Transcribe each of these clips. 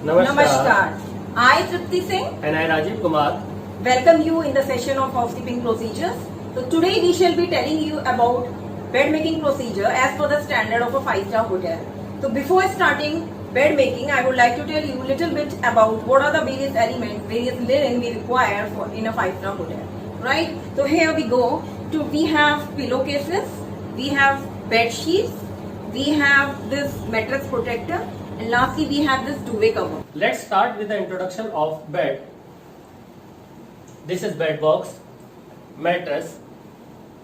Namaskar. I, Tripti Singh, And I, Rajiv Kumar. welcome you in the session of housekeeping procedures. So today we shall be telling you about bed making procedure as per the standard of a 5-star hotel. So before starting bed making, I would like to tell you a little bit about what are the various elements, various linen we require for in a 5-star hotel. Right? So here we go. We have pillowcases, we have bed sheets, we have this mattress protector, and lastly we have this duvet cover. Let's start with the introduction of bed. This is bed box, mattress,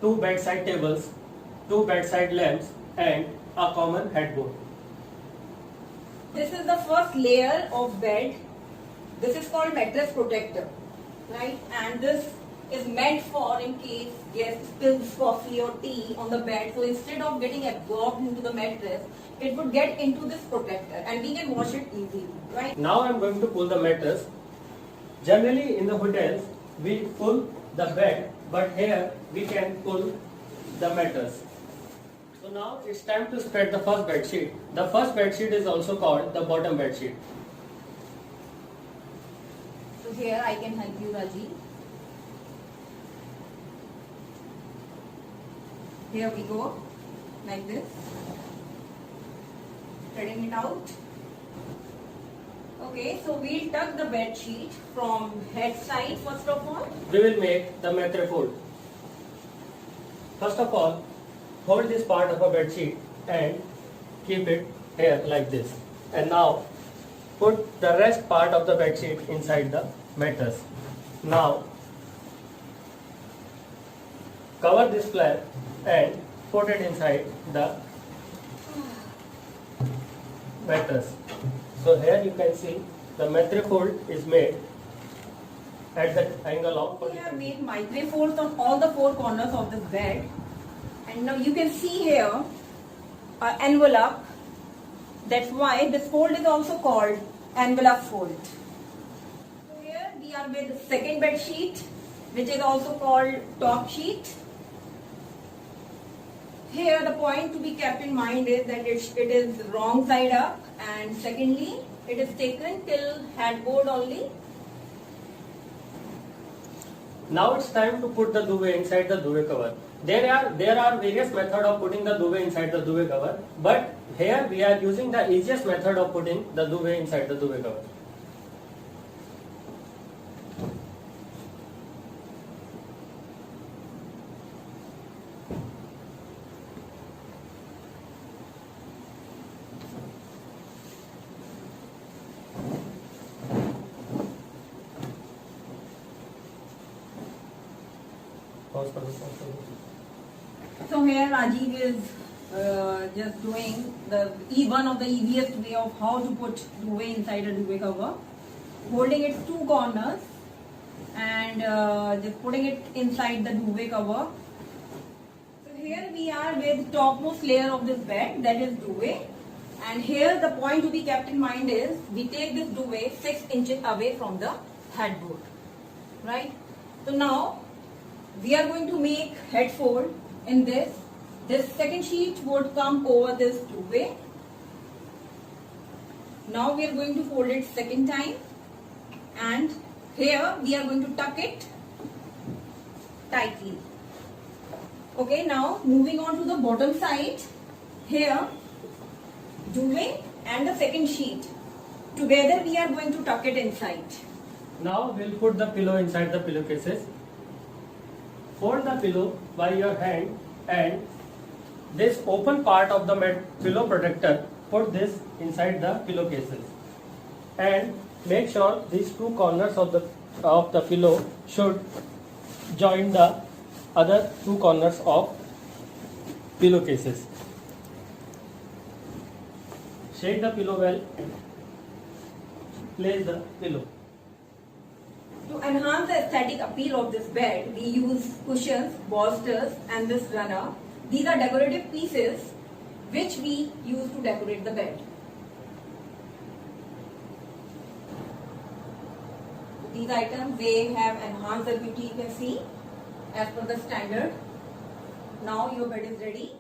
2 bedside tables, 2 bedside lamps, and a common headboard. This is the first layer of bed. This is called mattress protector, right? And this is meant for in case guests spills coffee or tea on the bed. So instead of getting absorbed into the mattress, it would get into this protector and we can wash it easily, right? Now I am going to pull the mattress. Generally in the hotels, we pull the bed, but here we can pull the mattress. So now it's time to spread the first bed sheet. The first bed sheet is also called the bottom bed sheet. So here I can help you, Rajiv. Here we go, like this. Spreading it out. Okay, so we'll tuck the bed sheet from head side first of all. We will make the mattress fold. First of all, hold this part of a bed sheet and keep it here like this. And now put the rest part of the bed sheet inside the mattress. Now cover this flap and put it inside the mattress. So here you can see the mattress fold is made at the angle of We 45 have made mattress folds on all the 4 corners of this bed. And now you can see here an envelope. That's why this fold is also called envelope fold. So here we are with the second bed sheet, which is also called top sheet. Here the point to be kept in mind is that it is wrong side up, and secondly it is taken till headboard only. Now it's time to put the duvet inside the duvet cover. There are various methods of putting the duvet inside the duvet cover, but here we are using the easiest method of putting the duvet inside the duvet cover. So here Rajiv is just doing one of the easiest way of how to put duvet inside a duvet cover, holding its 2 corners and just putting it inside the duvet cover. So here we are with topmost layer of this bed, that is duvet, and here the point to be kept in mind is we take this duvet 6 inches away from the headboard, right? So now we are going to make head fold in this. This second sheet would come over this duvet. Now we are going to fold it second time, and here we are going to tuck it tightly. Okay, now moving on to the bottom side. Here duvet and the second sheet together we are going to tuck it inside. Now we'll put the pillow inside the pillowcases. Fold the pillow by your hand, and this open part of the pillow protector, put this inside the pillowcases, and make sure these 2 corners of the pillow should join the other 2 corners of pillowcases. Shake the pillow well. Place the pillow. To enhance the aesthetic appeal of this bed, we use cushions, bolsters and this runner. These are decorative pieces which we use to decorate the bed. These items, they have enhanced the beauty, you can see, as per the standard. Now your bed is ready.